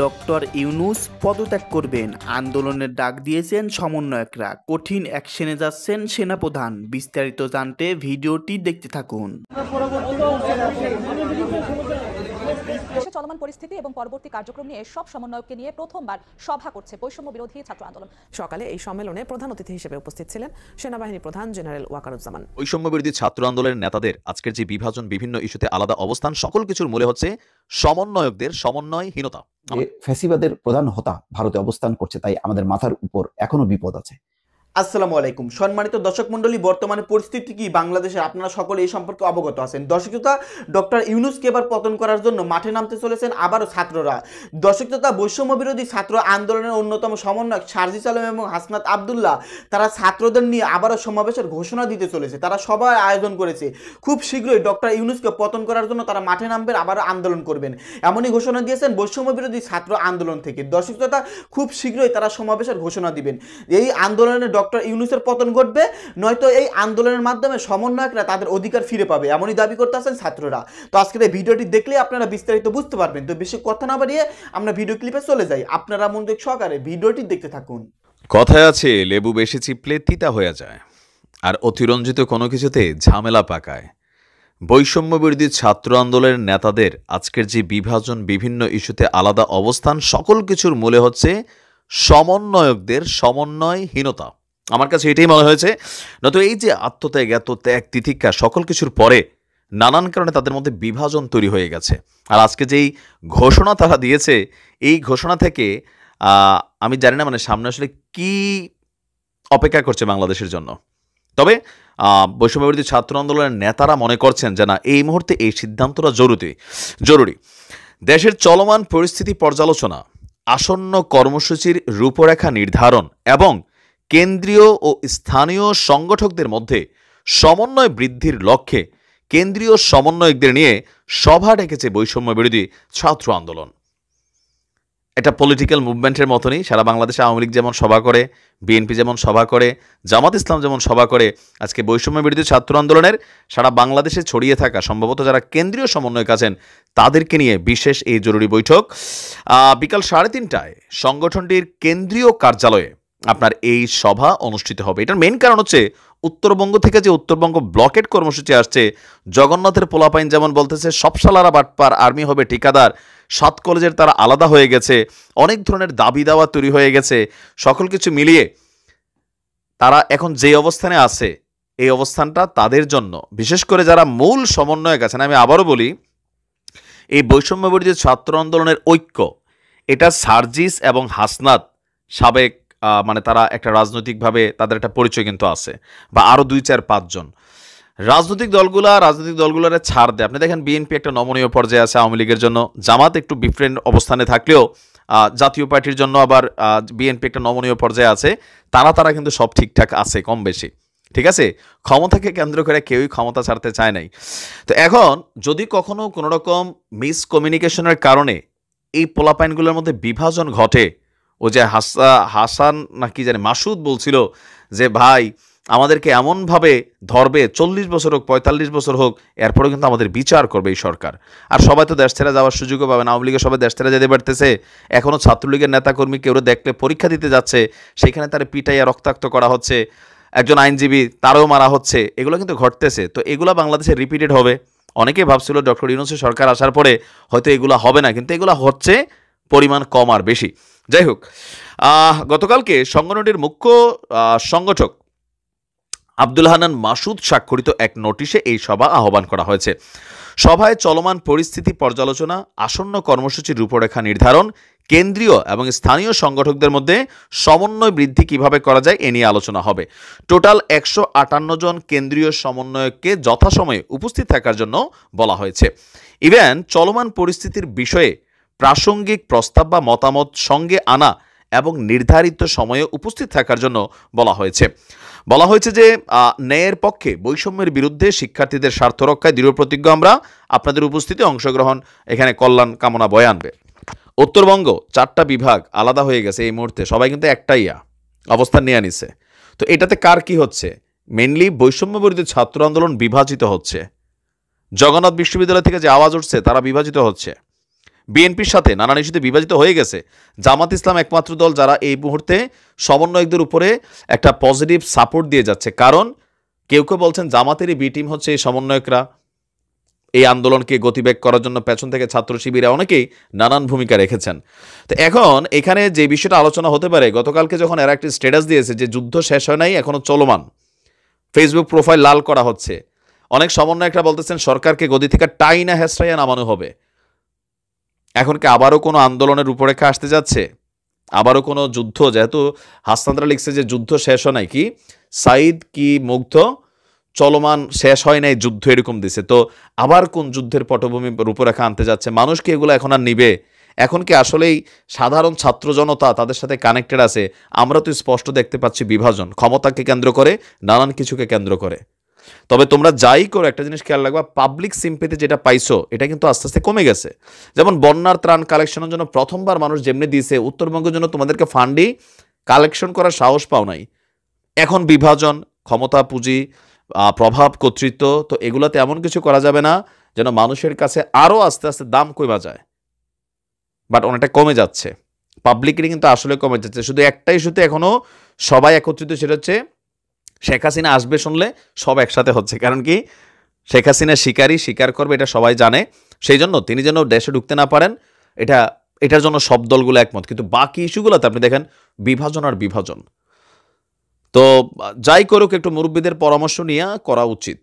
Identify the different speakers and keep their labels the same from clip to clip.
Speaker 1: Doctor Yunus পদত্যাগ করবেন, আন্দোলনের ডাক দিয়েছেন সমন্বয়করা, কঠিন অ্যাকশনে যাচ্ছেন সেনাপ্রধান। বিস্তারিত জানতে ভিডিওটি দেখতে থাকুন।
Speaker 2: দেশে চলমান পরিস্থিতি এবং পরবর্তী কার্যক্রম নিয়ে সব সমন্বয়ককে নিয়ে প্রথমবার সভা করছে বৈষম্য বিরোধী ছাত্র আন্দোলন।
Speaker 3: সকালে এই সম্মেলনে প্রধান অতিথি হিসেবে উপস্থিত ছিলেন সেনাবাহিনী প্রধান জেনারেল ওয়াকারুজ্জামান।
Speaker 4: বৈষম্য বিরোধী ছাত্র আন্দোলনের নেতাদের আজকের যে বিভাজন, বিভিন্ন ইস্যুতে আলাদা অবস্থান, সকল কিছুর মূলে হচ্ছে সমন্বয়কদের সমন্বয়হীনতা।
Speaker 5: ফ্যাসিবাদের প্রধান হোতা ভারতে অবস্থান করছে, তাই আমাদের মাথার উপর এখনো বিপদ আছে।
Speaker 1: আসসালামু আলাইকুম সম্মানিত দর্শক মণ্ডলী, বর্তমানে পরিস্থিতি কি বাংলাদেশে আপনারা সকলে এই সম্পর্কে অবগত আছেন। দর্শকতা, ডক্টর ইউনূসকে এবার পতন করার জন্য মাঠে নামতে চলেছেন আবারও ছাত্ররা। দর্শকতা, বৈষম্য বিরোধী ছাত্র আন্দোলনের অন্যতম সমন্বয়ক সার্জিস আলম এবং হাসনাত আবদুল্লাহ তারা ছাত্রদের নিয়ে আবারও সমাবেশের ঘোষণা দিতে চলেছে। তারা সবাই আয়োজন করেছে, খুব শীঘ্রই ডক্টর ইউনূসকে পতন করার জন্য তারা মাঠে নামবেন, আবারও আন্দোলন করবেন, এমনই ঘোষণা দিয়েছেন বৈষম্য বিরোধী ছাত্র আন্দোলন থেকে। দর্শকতা, খুব শীঘ্রই তারা সমাবেশের ঘোষণা দিবেন। এই আন্দোলনের ডক্টর ইউনূসের পতন ঘটবে, নয়তো এই আন্দোলনের মাধ্যমে সমন্বয়করা তাদের অধিকার ফিরে পাবে, এমনই দাবি করতেছেন ছাত্ররা। তো আজকের এই ভিডিওটি দেখলে আপনারা বিস্তারিত বুঝতে পারবেন। তো বেশি কথা না বাড়িয়ে আমরা ভিডিও ক্লিপে চলে যাই, আপনারা মনোযোগ সহকারে ভিডিওটি দেখতে থাকুন।
Speaker 4: কথায় আছে, লেবু বেশি চিপলে তিতা হয়ে যায়, আর অতিরঞ্জিত কোনো কিছুতে ঝামেলা পাকায়। বৈষম্য বিরোধী ছাত্র আন্দোলনের নেতাদের আজকের যে বিভাজন, বিভিন্ন ইস্যুতে আলাদা অবস্থান, সকল কিছুর মূলে হচ্ছে সমন্বয়কদের সমন্বয়হীনতা। আমার কাছে এটাই মনে হয়েছে। নয়তো এই যে আত্মত্যাগ, এত ত্যাগ তিতিক্ষা, সকল কিছুর পরে নানান কারণে তাদের মধ্যে বিভাজন তৈরি হয়ে গেছে। আর আজকে যেই ঘোষণা তারা দিয়েছে, এই ঘোষণা থেকে আমি জানি না সামনে আসলে কি অপেক্ষা করছে বাংলাদেশের জন্য। তবে বৈষম্য বিরোধী ছাত্র আন্দোলনের নেতারা মনে করছেন যে না, এই মুহূর্তে এই সিদ্ধান্তটা জরুরি। দেশের চলমান পরিস্থিতি পর্যালোচনা, আসন্ন কর্মসূচির রূপরেখা নির্ধারণ এবং কেন্দ্রীয় ও স্থানীয় সংগঠকদের মধ্যে সমন্বয় বৃদ্ধির লক্ষ্যে কেন্দ্রীয় সমন্বয়কদের নিয়ে সভা ডেকেছে বৈষম্য বিরোধী ছাত্র আন্দোলন। এটা পলিটিক্যাল মুভমেন্টের মতনই সারা বাংলাদেশে আওয়ামী লীগ যেমন সভা করে, বিএনপি যেমন সভা করে, জামাত ইসলাম যেমন সভা করে, আজকে বৈষম্য বিরোধী ছাত্র আন্দোলনের সারা বাংলাদেশে ছড়িয়ে থাকা সম্ভবত যারা কেন্দ্রীয় সমন্বয়ক আছেন তাদেরকে নিয়ে বিশেষ এই জরুরি বৈঠক। বিকাল 3:30টায় সংগঠনটির কেন্দ্রীয় কার্যালয়ে আপনার এই সভা অনুষ্ঠিত হবে। এটার মেইন কারণ হচ্ছে উত্তরবঙ্গ থেকে যে উত্তরবঙ্গ ব্লকেট কর্মসূচি আসছে, জগন্নাথের পোলাপাইন যেমন বলতেছে সব সালারা বাটপার, আর্মি হবে ঠিকাদার, 7 কলেজের তারা আলাদা হয়ে গেছে, অনেক ধরনের দাবি দাওয়া তৈরি হয়ে গেছে। সকল কিছু মিলিয়ে তারা এখন যে অবস্থানে আছে, এই অবস্থানটা তাদের জন্য, বিশেষ করে যারা মূল সমন্বয়ক আছেন, আমি আবারও বলি, এই বৈষম্য বিরোধী ছাত্র আন্দোলনের ঐক্য, এটা সার্জিস এবং হাসনাত সাবেক তারা একটা রাজনৈতিকভাবে তাদের একটা পরিচয় কিন্তু আছে, বা আরও 2-4-5 জন রাজনৈতিক দলগুলোর ছাড় দেয়। আপনি দেখেন বিএনপি একটা নমনীয় পর্যায়ে আছে আওয়ামী লীগের জন্য, জামাত একটু ডিফারেন্ট অবস্থানে থাকলেও জাতীয় পার্টির জন্য আবার বিএনপি একটা নমনীয় পর্যায়ে আছে। তারা কিন্তু সব ঠিকঠাক আছে কম বেশি, ঠিক আছে। ক্ষমতাকে কেন্দ্র করে কেউই ক্ষমতা ছাড়তে চায় নাই। তো এখন যদি কখনো কোনো রকম মিসকমিউনিকেশনের কারণে এই পোলাপাইনগুলোর মধ্যে বিভাজন ঘটে, ও যে হাসান নাকি জানি মাসুদ বলছিল যে ভাই আমাদেরকে এমনভাবে ধরবে, 40 বছর হোক 45 বছর হোক, এরপরেও কিন্তু আমাদের বিচার করবে এই সরকার। আর সবাই তো দেশ ছেড়ে যাওয়ার সুযোগও পাবে না। আওয়ামী লীগের সবাই দেশ ছেড়ে যেতে পারতেছে, এখনও ছাত্রলীগের নেতাকর্মী কেউ দেখলে পরীক্ষা দিতে যাচ্ছে, সেখানে তারা পিটাইয়া রক্তাক্ত করা হচ্ছে, একজন আইনজীবী তারও মারা হচ্ছে, এগুলো কিন্তু ঘটতেছে। তো এগুলো বাংলাদেশে রিপিটেড হবে। অনেকেই ভাবছিল ডক্টর ইউনূসের সরকার আসার পরে হয়তো এগুলো হবে না, কিন্তু এগুলো হচ্ছে, পরিমাণ কম আর বেশি। যাই হোক, গতকালকে সংগঠনটির মুখ্য সংগঠক আব্দুল হান্নান মাসুদ স্বাক্ষরিত এক নোটিশে এই সভা আহ্বান করা হয়েছে। সভায় চলমান পরিস্থিতি পর্যালোচনা, আসন্ন কর্মসূচির রূপরেখা নির্ধারণ, কেন্দ্রীয় এবং স্থানীয় সংগঠকদের মধ্যে সমন্বয় বৃদ্ধি কিভাবে করা যায় এ নিয়ে আলোচনা হবে। টোটাল 158 জন কেন্দ্রীয় সমন্বয়ককে যথাসময়ে উপস্থিত থাকার জন্য বলা হয়েছে। ইভেন চলমান পরিস্থিতির বিষয়ে প্রাসঙ্গিক প্রস্তাব বা মতামত সঙ্গে আনা এবং নির্ধারিত সময়ে উপস্থিত থাকার জন্য বলা হয়েছে যে ন্যায়ের পক্ষে, বৈষম্যের বিরুদ্ধে, শিক্ষার্থীদের স্বার্থ রক্ষায় দৃঢ় প্রতিজ্ঞ আমরা। আপনাদের উপস্থিতি, অংশগ্রহণ এখানে কল্যাণ কামনা বয়ে আনবে। উত্তরবঙ্গ 4টা বিভাগ আলাদা হয়ে গেছে এই মুহূর্তে, সবাই কিন্তু একটাই অবস্থান নিয়ে নিছে। তো এটাতে কার কি হচ্ছে? মেইনলি বৈষম্য বিরোধী ছাত্র আন্দোলন বিভাজিত হচ্ছে। জগন্নাথ বিশ্ববিদ্যালয় থেকে যে আওয়াজ উঠছে তারা বিভাজিত হচ্ছে। বিএনপির সাথে নানান ইস্যুতে বিভাজিত হয়ে গেছে। জামাত ইসলাম একমাত্র দল যারা এই মুহূর্তে সমন্বয়কদের উপরে একটা পজিটিভ সাপোর্ট দিয়ে যাচ্ছে। কারণ কেউ কেউ বলছেন জামাতেরই বি টিম হচ্ছে এই সমন্বয়করা, এই আন্দোলনকে গতিবেগ করার জন্য পেছন থেকে ছাত্র শিবিরে অনেকেই নানান ভূমিকা রেখেছেন। তো এখন এখানে যে বিষয়টা আলোচনা হতে পারে, গতকালকে যখন এরা একটি স্ট্যাটাস দিয়েছে যে যুদ্ধ শেষ হয় নাই, এখনো চলমান, ফেসবুক প্রোফাইল লাল করা হচ্ছে, অনেক সমন্বয়করা বলতেছেন সরকারকে গদি থেকে টাইনা হেসরাইয়া নামানো হবে। এখন কি আবারও কোনো আন্দোলনের রূপরেখা আসতে যাচ্ছে? আবারও কোনো যুদ্ধ? যেহেতু হাসনাতরা লিখছে যে যুদ্ধ শেষ হয় নাই, কি সাইদ কি মুগ্ধ চলমান, শেষ হয় নাই যুদ্ধ, এরকম দিছে। তো আবার কোন যুদ্ধের পটভূমি রূপরেখা আনতে যাচ্ছে? মানুষ কি এগুলো এখন আর নিবে? এখন কি আসলেই সাধারণ ছাত্র জনতা তাদের সাথে কানেক্টেড আছে? আমরা তো স্পষ্ট দেখতে পাচ্ছি বিভাজন, ক্ষমতাকে কেন্দ্র করে, নানান কিছুকে কেন্দ্র করে। তবে তোমরা যাই করো একটা জিনিস খেয়াল রাখবা, পাবলিক সিম্পেথি যেটা পাইছো এটা কিন্তু আস্তে আস্তে কমে গেছে। যেমন বন্যার ত্রাণ কালেকশনের জন্য প্রথমবার মানুষ যেমনি দিয়েছে, উত্তরবঙ্গের জন্য তোমাদেরকে ফান্ডই কালেকশন করার সাহস পাও নাই। এখন বিভাজন, ক্ষমতা, পুঁজি, প্রভাব, কর্তৃত্ব, তো এগুলাতে এমন কিছু করা যাবে না যেন মানুষের কাছে আরও আস্তে আস্তে দাম কমা যায়। বাট অনেকটা কমে যাচ্ছে, পাবলিকেরই কিন্তু আসলে কমে যাচ্ছে। শুধু একটাই ইস্যুতে এখনও সবাই একত্রিত, সেটা হচ্ছে শেখ হাসিনা আসবে শুনলে সব একসাথে হচ্ছে। কারণ কি, শেখ হাসিনা শিকারী, স্বীকার করবে, এটা সবাই জানে। সেই জন্য তিনি যেন দেশে ঢুকতে না পারেন, এটার জন্য সব দলগুলো একমত। কিন্তু বাকি ইস্যুগুলোতে আপনি দেখেন বিভাজন আর বিভাজন। তো যাই করুক, একটু মুরব্বীদের পরামর্শ নিয়ে করা উচিত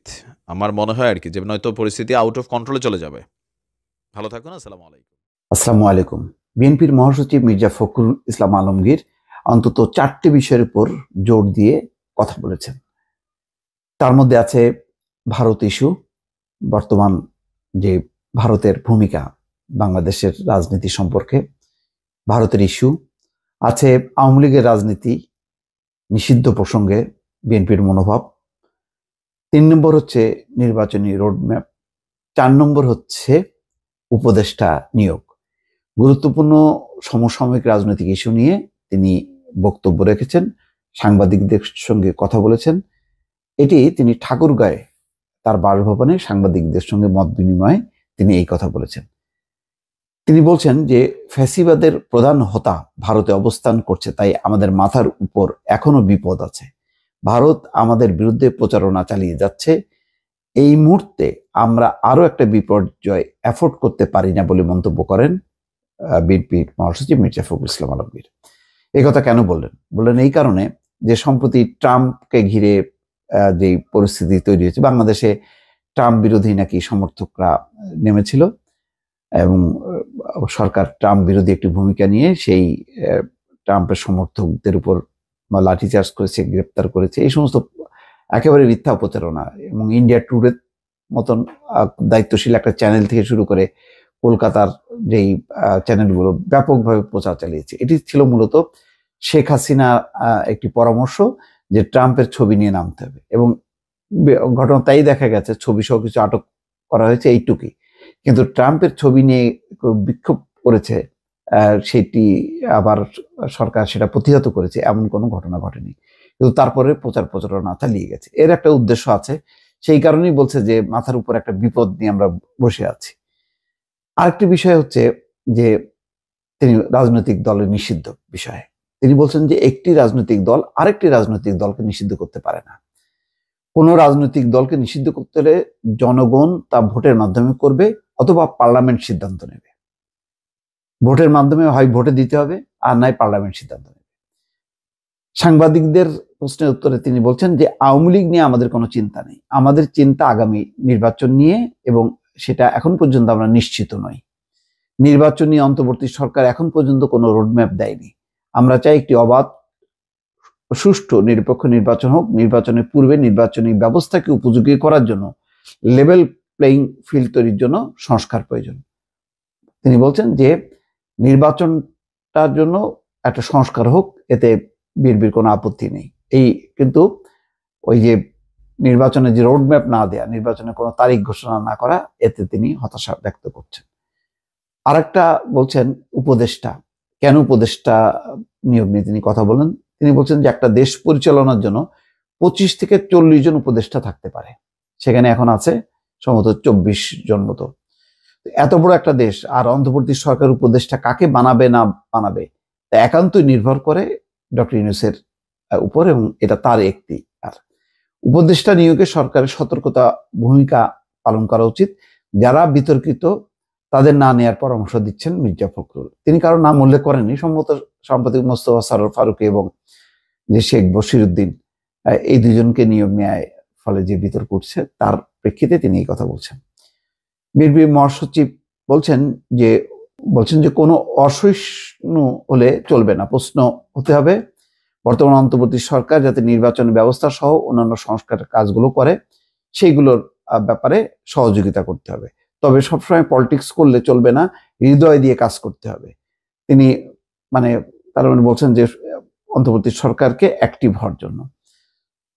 Speaker 4: আমার মনে হয় আর কি, যে নয়তো পরিস্থিতি আউট অফ কন্ট্রোলে চলে যাবে। ভালো থাকুন, আসসালামু আলাইকুম।
Speaker 5: আসসালামু আলাইকুম। বিএনপির মহাসচিব মির্জা ফখরুল ইসলাম আলমগীর অন্তত 4টি বিষয়ের উপর জোর দিয়ে কথা বলেছেন। তার মধ্যে আছে ভারত ইস্যু, বর্তমান যে ভারতের ভূমিকা বাংলাদেশের রাজনীতি সম্পর্কে, ভারতের ইস্যু আছে, আওয়ামী লীগের রাজনীতি নিষিদ্ধ প্রসঙ্গে বিএনপির মনোভাব, 3 নম্বর হচ্ছে নির্বাচনী রোডম্যাপ, 4 নম্বর হচ্ছে উপদেষ্টা নিয়োগ। গুরুত্বপূর্ণ সমসাময়িক রাজনৈতিক ইস্যু নিয়ে তিনি বক্তব্য রেখেছেন, সাংবাদিকদের সঙ্গে কথা বলেছেন। এটি তিনি ঠাকুরগাঁয়ে তার বাসভবনে সাংবাদিকদের সঙ্গে মত বিনিময়ে তিনি এই কথা বলেছেন। তিনি বলছেন যে ফ্যাসিবাদের প্রধান হোতা ভারতে অবস্থান করছে, তাই আমাদের মাথার উপর এখনো বিপদ আছে। ভারত আমাদের বিরুদ্ধে প্রচারণা চালিয়ে যাচ্ছে। এই মুহূর্তে আমরা আরো একটা বিপর্যয় অ্যাফোর্ড করতে পারি না বলে মন্তব্য করেন বিএনপির মহাসচিব মির্জা ফখরুল ইসলাম আলমগীর। এই কথা কেন বললেন এই কারণে যে সম্প্রতি ট্রাম্পকে ঘিরে যে পরিস্থিতি তৈরি হয়েছে, বাংলাদেশে ট্রাম্প বিরোধী নাকি সমর্থকরা নেমেছিল এবং সরকার ট্রাম্প বিরোধী একটি ভূমিকা নিয়ে সেই ট্রাম্পের সমর্থকদের উপর লাঠিচার্জ করেছে, গ্রেপ্তার করেছে। এই সমস্ত একেবারে মিথ্যা প্রচারণা, এবং ইন্ডিয়া টুডের মতন দায়িত্বশীল একটা চ্যানেল থেকে শুরু করে কলকাতার যেই চ্যানেলগুলো ব্যাপকভাবে প্রচার চালিয়েছে। এটি ছিল মূলত শেখ হাসিনা একটি পরামর্শ যে ট্রাম্পের ছবি নিয়ে নামতে হবে, এবং ঘটনা তাই দেখা গেছে, ছবি সহ কিছু আটক করা হয়েছে এইটুকুই। কিন্তু ট্রাম্পের ছবি নিয়ে বিক্ষোভ করেছে, সেটি আবার সরকার সেটা প্রতিহত করেছে, এমন কোনো ঘটনা ঘটেনি। কিন্তু তারপরে প্রচারণা চালিয়ে গেছে। এর একটা উদ্দেশ্য আছে, সেই কারণেই বলছে যে মাথার উপর একটা বিপদ নিয়ে আমরা বসে আছি। আরেকটি বিষয় হচ্ছে যে তিনি রাজনৈতিক দলের নিষিদ্ধ বিষয়ে তিনি বলছেন যে একটি রাজনৈতিক দল আরেকটি রাজনৈতিক দলকে নিষিদ্ধ করতে পারে না। কোনো রাজনৈতিক দলকে নিষিদ্ধ করতে হলে জনগণ তা ভোটের মাধ্যমে করবে অথবা পার্লামেন্ট সিদ্ধান্ত নেবে। ভোটের মাধ্যমে হয় ভোটে দিতে হবে, আর নাই পার্লামেন্ট সিদ্ধান্ত নেবে। সাংবাদিকদের প্রশ্নের উত্তরে তিনি বলছেন যে আওয়ামী লীগ নিয়ে আমাদের কোনো চিন্তা নেই, আমাদের চিন্তা আগামী নির্বাচন নিয়ে, এবং সেটা এখন পর্যন্ত আমরা নিশ্চিত নই। নির্বাচনী অন্তর্বর্তী সরকার এখন পর্যন্ত কোনো রোডম্যাপ দেয়নি। আমরা চাই একটি অবাধ, সুষ্ঠু, নিরপেক্ষ নির্বাচন হোক। নির্বাচনের পূর্বে নির্বাচনী ব্যবস্থাকে উপযোগী করার জন্য লেভেল প্লেইং ফিল্ড তৈরির জন্য সংস্কার প্রয়োজন। তিনি বলছেন যে নির্বাচনটার জন্য একটা সংস্কার হোক, এতে বিএনপির কোনো আপত্তি নেই। কিন্তু ওই যে নির্বাচনের যে রোডম্যাপ না দেয়া, নির্বাচনের কোনো তারিখ ঘোষণা না করা, এতে তিনি হতাশা ব্যক্ত করছেন। আরেকটা বলছেন উপদেষ্টা, কেন উপদেষ্টা নিয়োগ নিয়ে তিনি কথা বলেন। তিনি বলছেন যে একটা দেশ পরিচালনার জন্য 25 থেকে 40 জন উপদেষ্টা থাকতে পারে, সেখানে এখন আছে সম্ভবত 24 জন মতো। এত বড় একটা দেশ আর অন্তর্বর্তী সরকার উপদেষ্টা কাকে বানাবে না বানাবে তা একান্তই নির্ভর করে ডক্টর ইউনূসের উপর, এবং এটা তার একটি। আর উপদেষ্টা নিয়োগে সরকারের সতর্কতা ভূমিকা পালন করা উচিত। যারা বিতর্কিত তাদের না নেয়ার পরামর্শ দিচ্ছেন মির্জা ফখরুল। তিনি কারো নাম উল্লেখ করেননি, সম্ভবত সাম্প্রতিক মোস্তফা সরোয়ার ফারুকী এবং যে শেখ বশিরউদ্দিন, এই দুজনকে নিয়োগ নেয় ফলে যে বিতর্ক উঠছে তার প্রেক্ষিতে তিনি এই কথা বলছেন। বিএনপি মহাসচিব বলছেন যে কোনো অসহিষ্ণু হলে চলবে না, প্রশ্ন হতে হবে বর্তমান অন্তর্বর্তী সরকার যাতে নির্বাচন ব্যবস্থা সহ অন্যান্য সংস্কারের কাজগুলো করে সেইগুলোর ব্যাপারে সহযোগিতা করতে হবে। তবে সবসময় পলিটিক্স করলে চলবে না, হৃদয় দিয়ে কাজ করতে হবে। তিনি তার মানে বলছেন যে অন্তর্বর্তী সরকারকে অ্যাক্টিভ হওয়ার জন্য।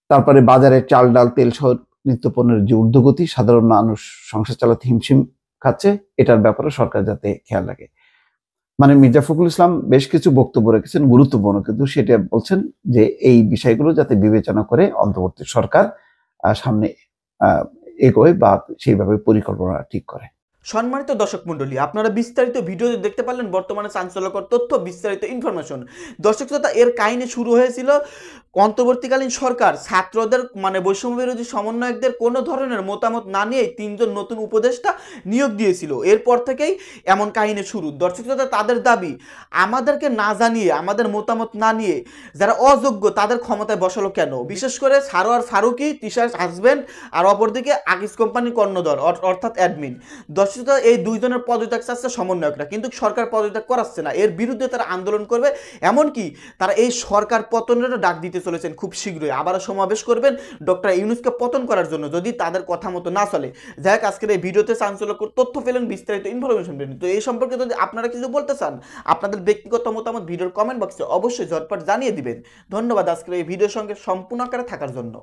Speaker 5: তারপরে বাজারে চাল, ডাল, তেল সহ নিত্যপণ্যের যে ঊর্ধ্বগতি, সাধারণ মানুষ সংসার চালাতে হিমশিম খাচ্ছে, এটার ব্যাপারে সরকার যাতে খেয়াল রাখে। মির্জা ফখরুল ইসলাম বেশ কিছু বক্তব্য রেখেছেন গুরুত্বপূর্ণ, কিন্তু সেটা বলছেন যে এই বিষয়গুলো যাতে বিবেচনা করে অন্তর্বর্তী সরকার সামনে এগোয় বা সেইভাবে পরিকল্পনা ঠিক করে।
Speaker 1: সম্মানিত দর্শক মণ্ডলী, আপনারা বিস্তারিত ভিডিওতে দেখতে পারলেন বর্তমানে চাঞ্চল্যকর তথ্য, বিস্তারিত ইনফরমেশন। দর্শক শ্রোতা, এর কাহিনী শুরু হয়েছিল অন্তর্বর্তীকালীন সরকার ছাত্রদের বৈষম্য বিরোধী সমন্বয়কদের কোনো ধরনের মতামত না নিয়ে 3 জন নতুন উপদেষ্টা নিয়োগ দিয়েছিল। এরপর থেকেই এমন কাহিনী শুরু। দর্শক শ্রোতা, তাদের দাবি আমাদেরকে না জানিয়ে, আমাদের মতামত না নিয়ে যারা অযোগ্য তাদের ক্ষমতায় বসালো কেন? বিশেষ করে সারোয়ার ফারুকী, তিশার হাজব্যান্ড, আর অপরদিকে আগিস কোম্পানির কর্ণধর অর্থাৎ অ্যাডমিন। এই 2 জনের পদত্যাগ চাচ্ছে সমন্বয়করা, কিন্তু সরকার পদত্যাগ করাচ্ছে না। এর বিরুদ্ধে তারা আন্দোলন করবে, এমনকি তারা এই সরকার পতনেরও ডাক দিতে চলেছেন খুব শীঘ্রই। আবারও সমাবেশ করবেন ডক্টর ইউনূসকে পতন করার জন্য, যদি তাদের কথা মতো না চলে। যাই হোক, আজকের এই ভিডিওতে চাঞ্চল্যকর তথ্য পেলেন, বিস্তারিত ইনফরমেশন পেলেন। তো এই সম্পর্কে যদি আপনারা কিছু বলতে চান, আপনাদের ব্যক্তিগত মতামত ভিডিওর কমেন্ট বক্সে অবশ্যই ঝটপট জানিয়ে দিবেন। ধন্যবাদ আজকের এই ভিডিওর সঙ্গে সম্পূর্ণ আকারে থাকার জন্য।